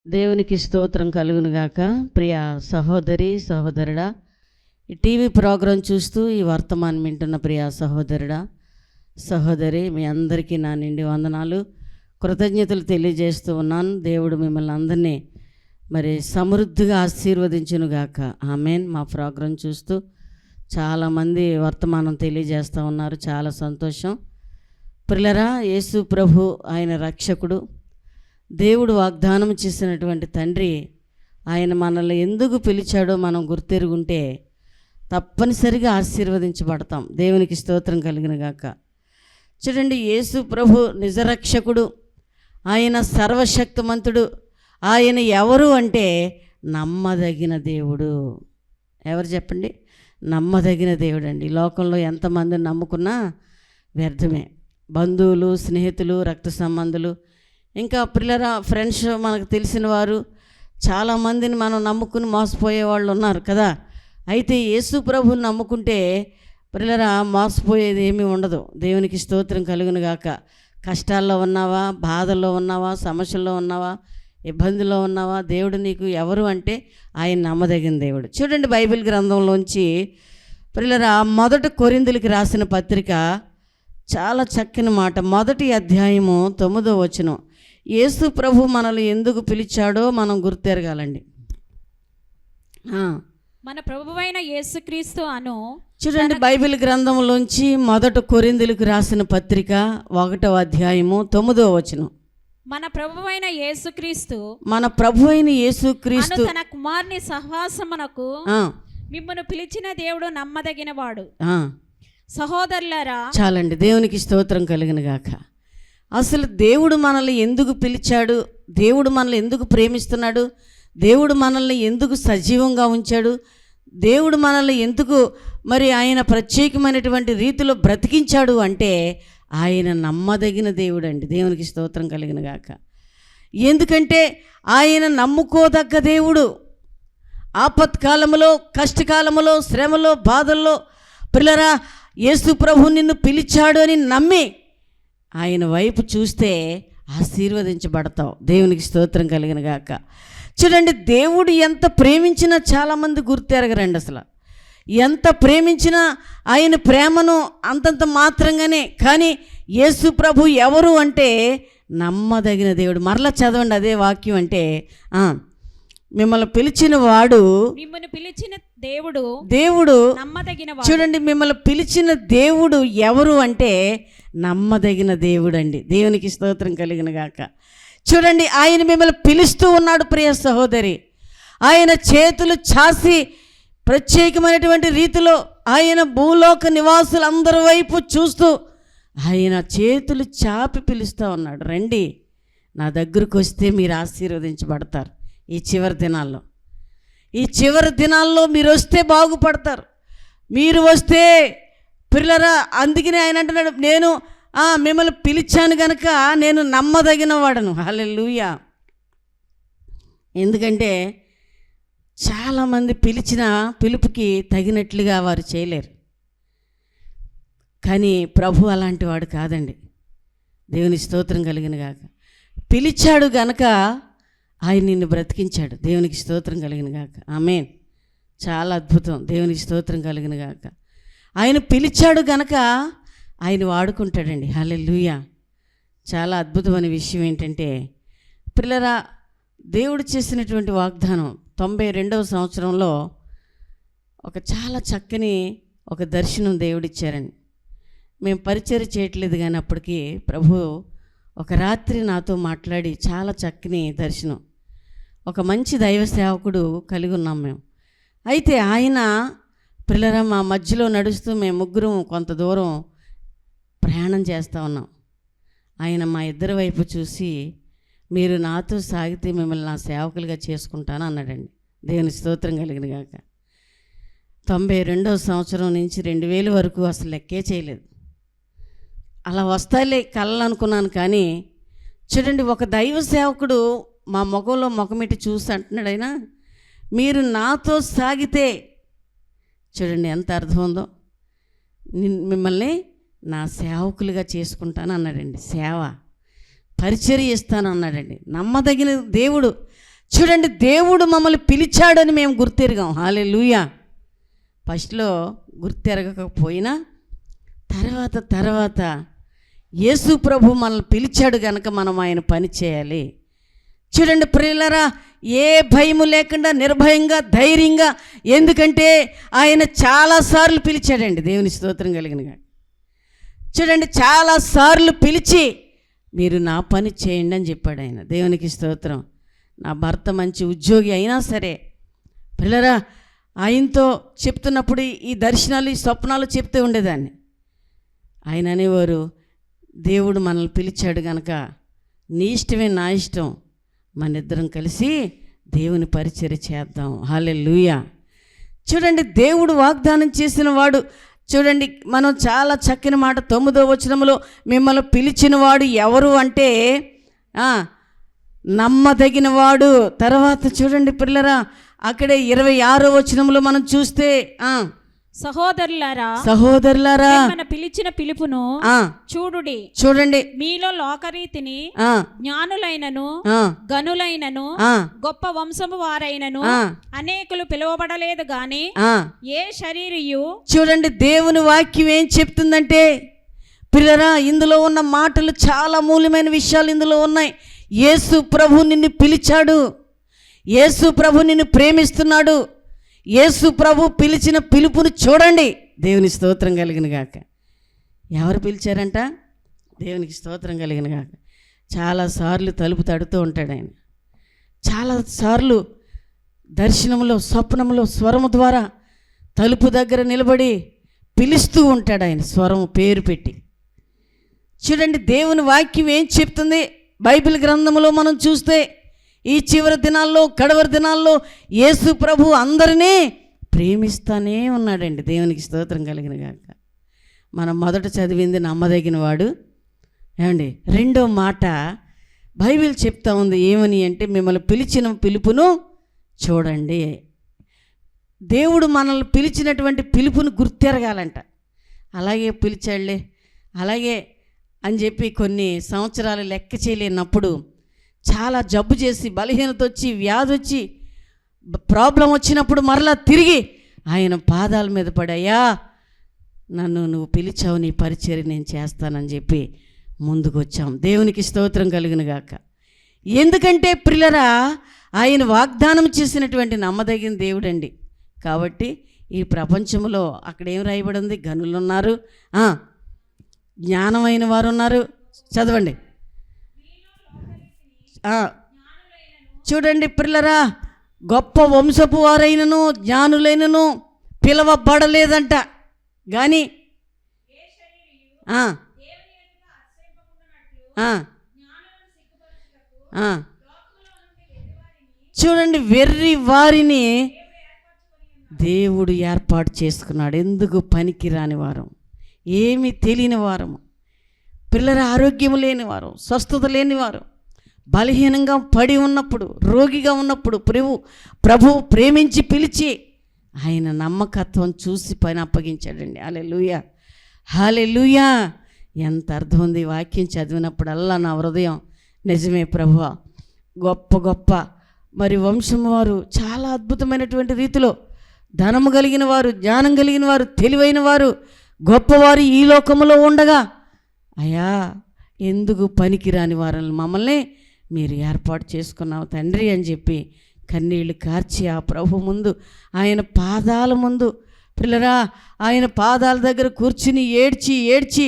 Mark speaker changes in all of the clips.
Speaker 1: దేవునికి స్తోత్రం కలుగును గాక. ప్రియ సహోదరి సహోదరుడా, ఈ టీవీ ప్రోగ్రాం చూస్తూ ఈ వర్తమానం వింటున్న ప్రియ సహోదరుడా సహోదరి, మీ అందరికీ నా నిండి వందనాలు, కృతజ్ఞతలు తెలియజేస్తూ ఉన్నాను. దేవుడు మిమ్మల్ని అందరినీ సమృద్ధిగా ఆశీర్వదించును గాక. ఆమేన్. మా ప్రోగ్రాం చూస్తూ చాలామంది వర్తమానం తెలియజేస్తూ ఉన్నారు, చాలా సంతోషం. ప్రియులారా, యేసు ప్రభు ఆయన రక్షకుడు, దేవుడు వాగ్దానం చేసినటువంటి తండ్రి. ఆయన మనల్ని ఎందుకు పిలిచాడో మనం గుర్తెరుగుంటే తప్పనిసరిగా ఆశీర్వదించబడతాం. దేవునికి స్తోత్రం కలిగిన గాక. చూడండి, యేసు ప్రభు నిజరక్షకుడు, ఆయన సర్వశక్తిమంతుడు. ఆయన ఎవరు అంటే నమ్మదగిన దేవుడు. ఎవరు చెప్పండి? నమ్మదగిన దేవుడు అండి. లోకంలో ఎంతమందిని నమ్ముకున్నా వ్యర్థమే. బంధువులు, స్నేహితులు, రక్త సంబంధులు, ఇంకా పిల్లల ఫ్రెండ్స్, మనకు తెలిసిన వారు, చాలామందిని మనం నమ్ముకుని మోసపోయే వాళ్ళు ఉన్నారు కదా. అయితే యేసు ప్రభువుని నమ్ముకుంటే పిల్లల మోసపోయేది ఏమీ ఉండదు. దేవునికి స్తోత్రం కలుగును గాక. కష్టాల్లో ఉన్నావా, బాధల్లో ఉన్నావా, సమస్యల్లో ఉన్నావా, ఇబ్బందుల్లో ఉన్నావా, దేవుడు నీకు ఎవరు అంటే ఆయన నమ్మదగిన దేవుడు. చూడండి, బైబిల్ గ్రంథంలోంచి పిల్లల మొదటి కొరింథీయులకు రాసిన పత్రిక, చాలా చక్కని మాట. 1వ అధ్యాయము 9వ వచనం. యేసు ప్రభు మనల్ని ఎందుకు పిలిచాడో మనం గుర్తెరగాలండి.
Speaker 2: మన ప్రభువైన యేసుక్రీస్తు అను.
Speaker 1: చూడండి, బైబిల్ గ్రంథంలోంచి 1 కొరింథీయులకు రాసిన పత్రిక 1వ అధ్యాయము 9వ వచనం.
Speaker 2: మన ప్రభువైన యేసుక్రీస్తు,
Speaker 1: మన ప్రభు అయిన యేసుక్రీస్తు
Speaker 2: తన కుమారుని సహవాసమునకు మిమ్మల్ని పిలిచిన దేవుడు నమ్మదగినవాడు. సహోదరులారా,
Speaker 1: చాలండి. దేవునికి స్తోత్రం కలిగిన గాక. అసలు దేవుడు మనల్ని ఎందుకు పిలిచాడు, దేవుడు మనల్ని ఎందుకు ప్రేమిస్తున్నాడు, దేవుడు మనల్ని ఎందుకు సజీవంగా ఉంచాడు, దేవుడు మనల్ని ఎందుకు ఆయన ప్రత్యేకమైనటువంటి రీతిలో బ్రతికించాడు అంటే ఆయన నమ్మదగిన దేవుడు అండి. దేవునికి స్తోత్రం కలిగిన గాక. ఎందుకంటే ఆయన నమ్ముకోదగ్గ దేవుడు. ఆపత్కాలములో, కష్టకాలములో, శ్రమలో, బాధల్లో పిల్లరా, యేసు ప్రభు నిన్ను పిలిచాడు అని నమ్మి ఆయన వైపు చూస్తే ఆశీర్వదించబడతావు. దేవునికి స్తోత్రం కలిగిన గాక. చూడండి, దేవుడు ఎంత ప్రేమించినా చాలామంది గుర్తెరగరండి. అసలు ఎంత ప్రేమించినా ఆయన ప్రేమను అంతంత మాత్రంగానే. కానీ యేసు ప్రభు ఎవరు అంటే నమ్మదగిన దేవుడు. మరలా చదవండి అదే వాక్యం. అంటే మిమ్మల్ని పిలిచిన వాడు,
Speaker 2: మిమ్మల్ని పిలిచిన దేవుడు,
Speaker 1: దేవుడు
Speaker 2: నమ్మదగిన.
Speaker 1: చూడండి, మిమ్మల్ని పిలిచిన దేవుడు ఎవరు అంటే నమ్మదగిన దేవుడు అండి. దేవునికి స్తోత్రం కలిగిన గాక. చూడండి, ఆయన మిమ్మల్ని పిలుస్తూ ఉన్నాడు ప్రియ సహోదరి. ఆయన చేతులు చాసి ప్రత్యేకమైనటువంటి రీతిలో ఆయన భూలోక నివాసులందరి వైపు చూస్తూ ఆయన చేతులు చాపి పిలుస్తూ ఉన్నాడు. రండి, నా దగ్గరకు వస్తే మీరు ఆశీర్వదించబడతారు. ఈ చివరి దినాల్లో, ఈ చివరి దినాల్లో మీరు వస్తే బాగుపడతారు. మీరు వస్తే పిల్లరా, అందుకనే ఆయన అంటున్నాడు, నేను మిమ్మల్ని పిలిచాను కనుక నేను నమ్మదగిన వాడను. హల్లెలూయా. ఎందుకంటే చాలామంది పిలిచిన పిలుపుకి తగినట్లుగా వారు చేయలేరు. కానీ ప్రభు అలాంటి వాడు కాదండి. దేవుని స్తోత్రం కలిగిన గాక. పిలిచాడు గనక ఆయన నిన్ను బ్రతికించాడు. దేవునికి స్తోత్రం కలిగిన గాక. ఆమేన్. చాలా అద్భుతం. దేవునికి స్తోత్రం కలిగిన గాక. ఆయన పిలిచాడు గనక ఆయన వాడుకుంటాడండి. హల్లెలూయా. చాలా అద్భుతమైన విషయం ఏంటంటే పిల్లరా, దేవుడు చేసినటువంటి వాగ్దానం 92వ సంవత్సరంలో ఒక చాలా చక్కని ఒక దర్శనం దేవుడిచ్చారండి. మేము పరిచర్య చేయట్లేదు, కానీ అప్పటికి ప్రభు ఒక రాత్రి నాతో మాట్లాడి చాలా చక్కని దర్శనం. ఒక మంచి దైవ సేవకుడు కలిగి ఉన్నాం మేము. అయితే ఆయన పిల్లరా మా మధ్యలో నడుస్తూ మేము ముగ్గురం కొంత దూరం ప్రయాణం చేస్తూ ఉన్నాం. ఆయన మా ఇద్దరి వైపు చూసి, మీరు నాతో సాగితే మిమ్మల్ని నా సేవకులుగా చేసుకుంటాను అన్నాడండి. దేవుని స్తోత్రం కలిగిన గాక. 92వ సంవత్సరం నుంచి 2000 వరకు అసలు లెక్కే చేయలేదు. అలా వస్తాయిలే కళ్ళు అనుకున్నాను. కానీ చూడండి, ఒక దైవ సేవకుడు మా ముఖంలో ముఖమిటి చూసి అంటున్నాడు, ఆయన మీరు నాతో సాగితే, చూడండి ఎంత అర్థం ఉందో, మిమ్మల్ని నా సేవకులుగా చేసుకుంటాను అన్నాడండి. సేవ పరిచర్య ఇస్తాను అన్నాడండి. నమ్మదగిన దేవుడు. చూడండి, దేవుడు మమ్మల్ని పిలిచాడని మేము గుర్తెరగాం. హల్లెలూయా. ఫస్ట్లో గుర్తెరగకపోయినా తర్వాత యేసు ప్రభు మనల్ని పిలిచాడు కనుక మనం ఆయన పని చేయాలి. చూడండి ప్రియులారా, ఏ భయము లేకుండా నిర్భయంగా ధైర్యంగా, ఎందుకంటే ఆయన చాలాసార్లు పిలిచాడండి. దేవుని స్తోత్రం కలిగినగా. చూడండి, చాలాసార్లు పిలిచి మీరు నా పని చేయండి అని చెప్పాడు ఆయన. దేవునికి స్తోత్రం. నా భర్త మంచి ఉద్యోగి అయినా సరే పిల్లరా, ఆయనతో చెప్తున్నప్పుడు ఈ దర్శనాలు ఈ స్వప్నాలు చెప్తూ ఉండేదాన్ని. ఆయన అనేవారు, దేవుడు మనల్ని పిలిచాడు కనుక నీ ఇష్టమే నా ఇష్టం, మన ఇద్దరం కలిసి దేవుని పరిచర్య చేద్దాం. హల్లెలూయా. చూడండి, దేవుడు వాగ్దానం చేసిన వాడు. చూడండి, మనం చాలా చక్కని మాట 9వ వచనంలో, మిమ్మల్ని పిలిచిన వాడు ఎవరు అంటే నమ్మదగిన వాడు. తర్వాత చూడండి పిల్లరా, అక్కడే 26వ వచనంలో మనం చూస్తే
Speaker 2: సహోదరులారా
Speaker 1: మన
Speaker 2: పిలిచిన పిలుపును చూడుడి.
Speaker 1: చూడండి,
Speaker 2: మీలో లోకరీతిని జ్ఞానులైనను గనులైనను గొప్ప వంశము వారైనను అనేకులు పిలువబడలేదు గాని ఏ శరీరియు. చూడండి, దేవుని వాక్యం ఏం చెప్తుందంటే పిల్లరా, ఇందులో ఉన్న మాటలు చాలా మూల్యమైన విషయాలు ఇందులో ఉన్నాయి. యేసు ప్రభు నిన్ను పిలిచాడు, యేసు ప్రభు నిన్ను ప్రేమిస్తున్నాడు. యేసు ప్రభు పిలిచిన పిలుపుని చూడండి. దేవుని స్తోత్రం కలిగిన గాక. ఎవరు పిలిచారంట? దేవునికి స్తోత్రం కలిగిన గాక. చాలాసార్లు తలుపు తడుతూ ఉంటాడు ఆయన. చాలాసార్లు దర్శనంలో స్వప్నంలో స్వరము ద్వారా తలుపు దగ్గర నిలబడి పిలుస్తూ ఉంటాడు ఆయన, స్వరము పేరు పెట్టి. చూడండి, దేవుని వాక్యం ఏం చెప్తుంది బైబిల్ గ్రంథంలో మనం చూస్తే, ఈ చివరి దినాల్లో కడవరి దినాల్లో యేసు ప్రభు అందరినీ ప్రేమిస్తానే ఉన్నాడండి. దేవునికి స్తోత్రం కలిగిన గాక. మనం మొదట చదివింది నమ్మదగిన వాడు. ఏమండి, రెండో మాట బైబిల్ చెప్తా ఉంది ఏమని అంటే, మిమ్మల్ని పిలిచిన పిలుపును చూడండి. దేవుడు మనల్ని పిలిచినటువంటి పిలుపును గుర్తెరగాలంట. అలాగే పిలిచాడులే అలాగే అని చెప్పి కొన్ని సంవత్సరాలు లెక్క చేయలేనప్పుడు, చాలా జబ్బు చేసి బలహీనత వచ్చి వ్యాధి వచ్చి ప్రాబ్లం వచ్చినప్పుడు మరలా తిరిగి ఆయన పాదాల మీద పడయ్యా, నన్ను నువ్వు పిలిచావు, నీ పరిచర్య నేను చేస్తానని చెప్పి ముందుకు వచ్చాం. దేవునికి స్తోత్రం కలుగును గాక. ఎందుకంటే ప్రియులరా, ఆయన వాగ్దానం చేసినటువంటి నమ్మదగిన దేవుడండి. కాబట్టి ఈ ప్రపంచంలో అక్కడేం రాయబడి ఉంది? గనులు ఉన్నారు, జ్ఞానమైన వారు ఉన్నారు. చదవండి. చూడండి పిల్లరా, గొప్ప వంశపు వారైనను జ్ఞానులైనను పిలవబడలేదంట. కానీ చూడండి, వెర్రి వారిని దేవుడు ఏర్పాటు చేసుకున్నాడు. ఎందుకు? పనికి రాని వారం, ఏమీ తెలియని వారము, పిల్లల ఆరోగ్యం లేనివారు, స్వస్థత లేనివారు, బలహీనంగా పడి ఉన్నప్పుడు, రోగిగా ఉన్నప్పుడు ప్రభువు ప్రేమించి పిలిచి ఆయన నమ్మకత్వం చూసి పని అప్పగించాడండి. హల్లెలూయా, హల్లెలూయా. ఎంత అర్థం ఉంది వాక్యం చదివినప్పుడల్లా నా హృదయం. నిజమే ప్రభువా, గొప్ప గొప్ప మరి వంశం వారు చాలా అద్భుతమైనటువంటి రీతిలో ధనము కలిగిన వారు, జ్ఞానం కలిగిన వారు, తెలివైన వారు, గొప్పవారు ఈ లోకంలో ఉండగా, అయ్యా ఎందుకు పనికిరాని వారిని మమ్మల్ని మీరు ఏర్పాటు చేసుకున్నావు తండ్రి అని చెప్పి కన్నీళ్లు కార్చి ఆ ప్రభు ముందు, ఆయన పాదాల ముందు పిల్లరా, ఆయన పాదాల దగ్గర కూర్చుని ఏడ్చి ఏడ్చి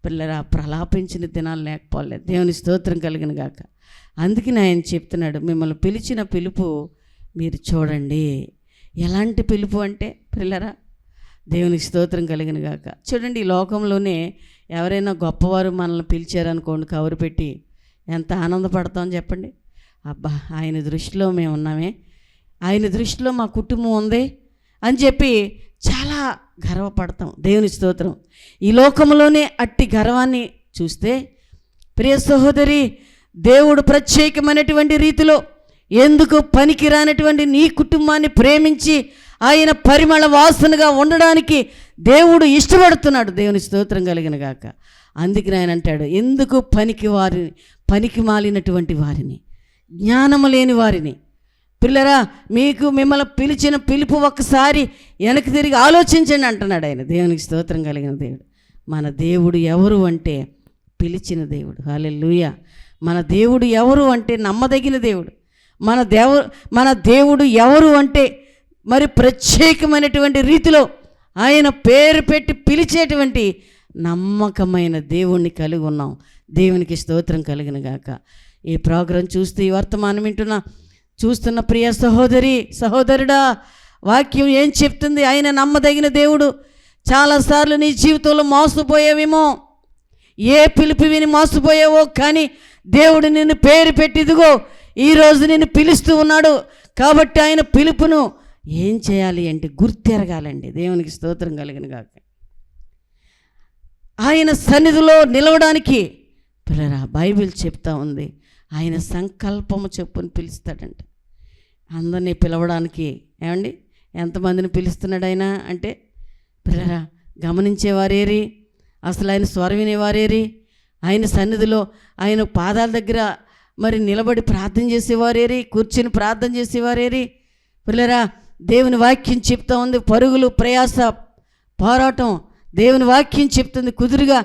Speaker 2: పిల్లరా ప్రలాపించిన దినాలు లేకపోలేదు. దేవుని స్తోత్రం కలిగిన గాక. అందుకని ఆయన చెప్తున్నాడు, మిమ్మల్ని పిలిచిన పిలుపు మీరు చూడండి. ఎలాంటి పిలుపు అంటే పిల్లరా, దేవునికి స్తోత్రం కలిగిన గాక. చూడండి, ఈ లోకంలోనే ఎవరైనా గొప్పవారు మనల్ని పిలిచారనుకోండి, కవరు పెట్టి ఎంత ఆనందపడతామని చెప్పండి. అబ్బా, ఆయన దృష్టిలో మేము ఉన్నామే, ఆయన దృష్టిలో మా కుటుంబం ఉంది అని చెప్పి చాలా గర్వపడతాం. దేవుని స్తోత్రం. ఈ లోకంలోనే అట్టి గర్వాన్ని చూస్తే ప్రియ సహోదరి, దేవుడు ప్రత్యేకమైనటువంటి రీతిలో ఎందుకు పనికి రానటువంటి నీ కుటుంబాన్ని ప్రేమించి ఆయన పరిమళ వాసనగా ఉండడానికి దేవుడు ఇష్టపడుతున్నాడు. దేవుని స్తోత్రం కలిగిన గాక. అందుకని ఆయన అంటాడు, ఎందుకు పనికి మాలినటువంటి వారిని, జ్ఞానము లేని వారిని,
Speaker 1: పిల్లరా, మీకు మిమ్మల్ని పిలిచిన పిలుపు ఒక్కసారి వెనక్కి తిరిగి ఆలోచించండి అంటున్నాడు ఆయన. దేవునికి స్తోత్రం కలిగిన దేవుడు. మన దేవుడు ఎవరు అంటే పిలిచిన దేవుడు. హల్లెలూయా. మన దేవుడు ఎవరు అంటే నమ్మదగిన దేవుడు. మన దేవుడు ఎవరు అంటే మరి ప్రత్యేకమైనటువంటి రీతిలో ఆయన పేరు పెట్టి పిలిచేటువంటి నమ్మకమైన దేవుణ్ణి కలిగి ఉన్నాం. దేవునికి స్తోత్రం కలిగిన గాక. ఈ ప్రోగ్రాం చూస్తూ ఈ వర్తమానం చూస్తున్న ప్రియ సహోదరుడా, వాక్యం ఏం చెప్తుంది? ఆయన నమ్మదగిన దేవుడు. చాలాసార్లు నీ జీవితంలో మోసపోయావేమో, ఏ పిలుపు విని మోసపోయావో, కానీ దేవుడు నిన్ను పేరు పెట్టి ఇదిగో ఈరోజు నిన్ను పిలుస్తూ ఉన్నాడు. కాబట్టి ఆయన పిలుపును ఏం చేయాలి అంటే గుర్తెరగాలండి. దేవునికి స్తోత్రం కలిగిన గాక. ఆయన సన్నిధిలో నిలవడానికి పిల్లరా బైబిల్ చెప్తా ఉంది, ఆయన సంకల్పము చెప్పుని పిలుస్తాడంట. అందరినీ పిలవడానికి ఏమండి ఎంతమందిని పిలుస్తున్నాడు ఆయన అంటే పిల్లరా గమనించేవారేరి, అసలు ఆయన స్వరం వినేవారేరి, ఆయన సన్నిధిలో ఆయన పాదాల దగ్గర మరి నిలబడి ప్రార్థన చేసేవారేరి, కూర్చుని ప్రార్థన చేసేవారేరి. పిల్లరా దేవుని వాక్యం చెప్తా ఉంది, పరుగులు ప్రయాస పోరాటం దేవుని వాక్యం చెప్తుంది, కుదురుగా